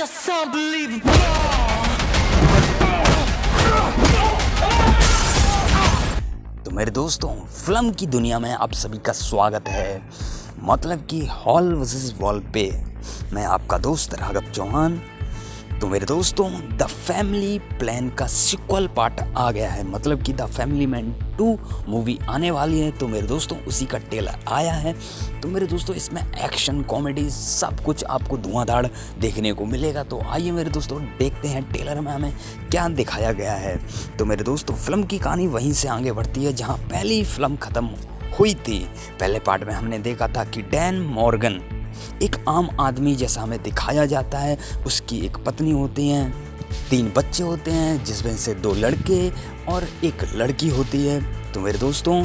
just unbelievable. तो मेरे दोस्तों, फिल्म की दुनिया में आप सभी का स्वागत है। मतलब कि हॉल वर्सेस वॉल पे मैं आपका दोस्त राघव चौहान। तो मेरे दोस्तों, द फैमिली प्लान का सिक्वल पार्ट आ गया है। मतलब कि द फैमिली मैन 2 मूवी आने वाली है। तो मेरे दोस्तों, उसी का ट्रेलर आया है। तो मेरे दोस्तों, इसमें एक्शन कॉमेडी सब कुछ आपको धुआंधार देखने को मिलेगा। तो आइए मेरे दोस्तों, देखते हैं ट्रेलर में हमें क्या दिखाया गया है। तो मेरे दोस्तों, फिल्म की कहानी वहीं से आगे बढ़ती है जहाँ पहली फिल्म ख़त्म हुई थी। पहले पार्ट में हमने देखा था कि डैन मॉर्गन एक आम आदमी जैसा हमें दिखाया जाता है। उसकी एक पत्नी होती है, 3 बच्चे होते हैं जिसमें से 2 लड़के और 1 लड़की होती है। तो मेरे दोस्तों,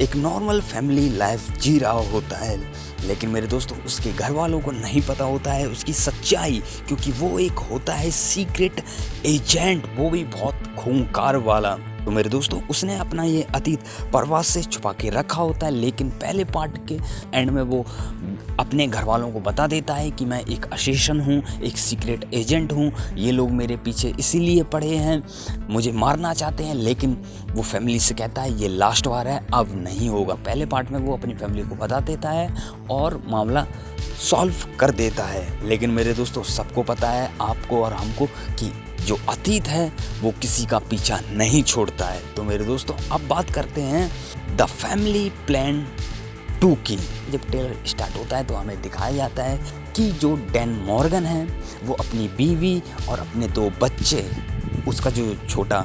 एक नॉर्मल फैमिली लाइफ जी रहा होता है। लेकिन मेरे दोस्तों, उसके घर वालों को नहीं पता होता है उसकी सच्चाई, क्योंकि वो एक होता है सीक्रेट एजेंट, वो भी बहुत खूंखार वाला। तो मेरे दोस्तों, उसने अपना ये अतीत प्रवास से छुपा के रखा होता है। लेकिन पहले पार्ट के एंड में वो अपने घर वालों को बता देता है कि मैं एक असिस्टेंट हूँ, एक सीक्रेट एजेंट हूँ। ये लोग मेरे पीछे इसीलिए पड़े हैं, मुझे मारना चाहते हैं। लेकिन वो फैमिली से कहता है ये लास्ट बार है, अब नहीं होगा। पहले पार्ट में वो अपनी फैमिली को बता देता है और मामला सॉल्व कर देता है। लेकिन मेरे दोस्तों, सबको पता है, आपको और हमको, कि जो अतीत है वो किसी का पीछा नहीं छोड़ता है। तो मेरे दोस्तों, अब बात करते हैं द फैमिली प्लान 2 की। जब ट्रेलर स्टार्ट होता है तो हमें दिखाया जाता है कि जो डैन मॉर्गन है वो अपनी बीवी और अपने 2 बच्चे, उसका जो छोटा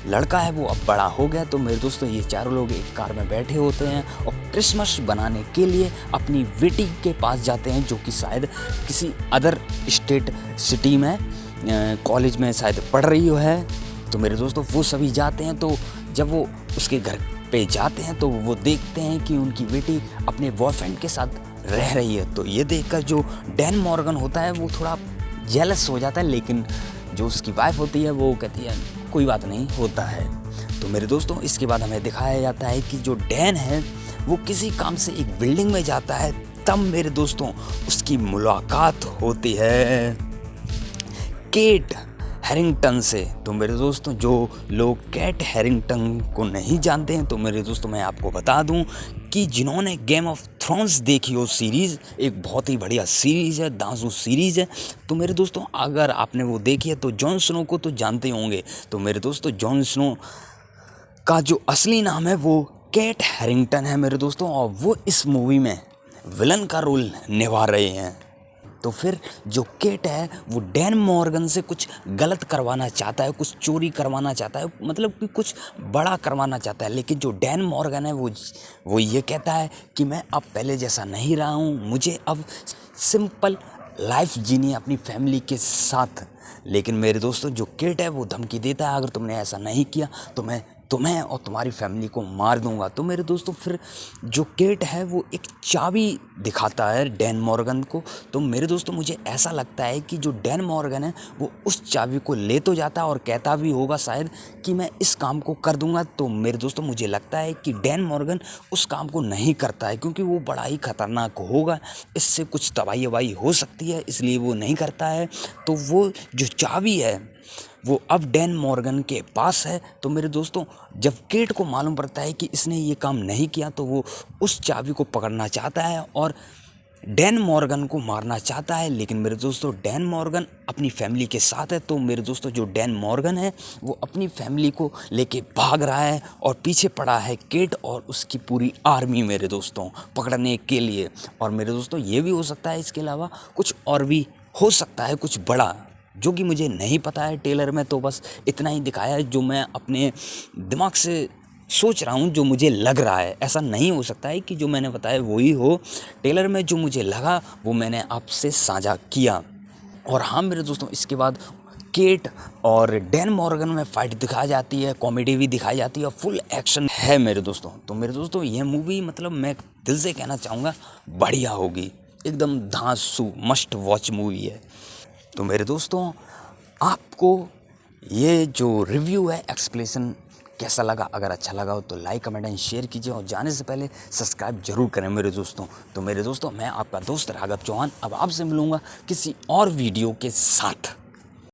लड़का है वो अब बड़ा हो गया। तो मेरे दोस्तों, ये चारों लोग एक कार में बैठे होते हैं और क्रिसमस बनाने के लिए अपनी बेटी के पास जाते हैं, जो कि शायद किसी अदर स्टेट सिटी में कॉलेज में शायद पढ़ रही है। तो मेरे दोस्तों, वो सभी जाते हैं। तो जब वो उसके घर पे जाते हैं तो वो देखते हैं कि उनकी बेटी अपने बॉयफ्रेंड के साथ रह रही है। तो ये देखकर जो डैन मॉर्गन होता है वो थोड़ा जेलस हो जाता है। लेकिन जो उसकी वाइफ होती है वो कहती है कोई बात नहीं, होता है। तो मेरे दोस्तों, इसके बाद हमें दिखाया जाता है कि जो डैन है वो किसी काम से एक बिल्डिंग में जाता है। तब मेरे दोस्तों, उसकी मुलाकात होती है केट हैरिंगटन से। तो मेरे दोस्तों, जो लोग केट हैरिंगटन को नहीं जानते हैं, तो मेरे दोस्तों मैं आपको बता दूं कि जिन्होंने गेम ऑफ थ्रोन्स देखी हो सीरीज़, एक बहुत ही बढ़िया सीरीज़ है, दांसू सीरीज़ है। तो मेरे दोस्तों, अगर आपने वो देखी है तो जॉन स्नो को तो जानते होंगे। तो मेरे दोस्तों, जॉन स्नो का जो असली नाम है वो केट हैरिंगटन है मेरे दोस्तों, और वो इस मूवी में विलन का रोल निभा रहे हैं। तो फिर जो केट है वो डैन मॉर्गन से कुछ गलत करवाना चाहता है, कुछ चोरी करवाना चाहता है, मतलब कि कुछ बड़ा करवाना चाहता है। लेकिन जो डैन मॉर्गन है वो ये कहता है कि मैं अब पहले जैसा नहीं रहा हूँ, मुझे अब सिंपल लाइफ जीनी है अपनी फैमिली के साथ। लेकिन मेरे दोस्तों, जो केट है वो धमकी देता है, अगर तुमने ऐसा नहीं किया तो मैं तुम्हें और तुम्हारी फैमिली को मार दूंगा। तो मेरे दोस्तों, फिर जो केट है वो एक चाबी दिखाता है डैन मॉर्गन को। तो मेरे दोस्तों, मुझे ऐसा लगता है कि जो डैन मॉर्गन है वो उस चाबी को ले तो जाता है और कहता भी होगा शायद कि मैं इस काम को कर दूंगा। तो मेरे दोस्तों, मुझे लगता है कि डैन मॉर्गन उस काम को नहीं करता है, क्योंकि वो बड़ा ही खतरनाक होगा, इससे कुछ तबाही वबाही हो सकती है, इसलिए वो नहीं करता है। तो वो जो चाबी है वो अब डैन मॉर्गन के पास है। तो मेरे दोस्तों, जब केट को मालूम पड़ता है कि इसने ये काम नहीं किया, तो वो उस चाबी को पकड़ना चाहता है और डैन मॉर्गन को मारना चाहता है। लेकिन मेरे दोस्तों, डैन मॉर्गन अपनी फैमिली के साथ है। तो मेरे दोस्तों, जो डैन मॉर्गन है वो अपनी फैमिली को लेके भाग रहा है और पीछे पड़ा है केट और उसकी पूरी आर्मी मेरे दोस्तों, पकड़ने के लिए। और मेरे दोस्तों, ये भी हो सकता है इसके अलावा कुछ और भी हो सकता है, कुछ बड़ा, जो कि मुझे नहीं पता है। ट्रेलर में तो बस इतना ही दिखाया है जो मैं अपने दिमाग से सोच रहा हूँ, जो मुझे लग रहा है। ऐसा नहीं हो सकता है कि जो मैंने बताया वही हो। ट्रेलर में जो मुझे लगा वो मैंने आपसे साझा किया। और हाँ मेरे दोस्तों, इसके बाद केट और डैन मॉर्गन में फाइट दिखाई जाती है, कॉमेडी भी दिखाई जाती है और फुल एक्शन है मेरे दोस्तों। तो मेरे दोस्तों, यह मूवी मतलब मैं दिल से कहना चाहूँगा बढ़िया होगी, एकदम धांसू मस्ट वॉच मूवी है। तो मेरे दोस्तों, आपको ये जो रिव्यू है, एक्सप्लेनेशन कैसा लगा? अगर अच्छा लगा हो तो लाइक कमेंट एंड शेयर कीजिए और जाने से पहले सब्सक्राइब जरूर करें मेरे दोस्तों। तो मेरे दोस्तों, मैं आपका दोस्त राघव चौहान अब आपसे मिलूँगा किसी और वीडियो के साथ।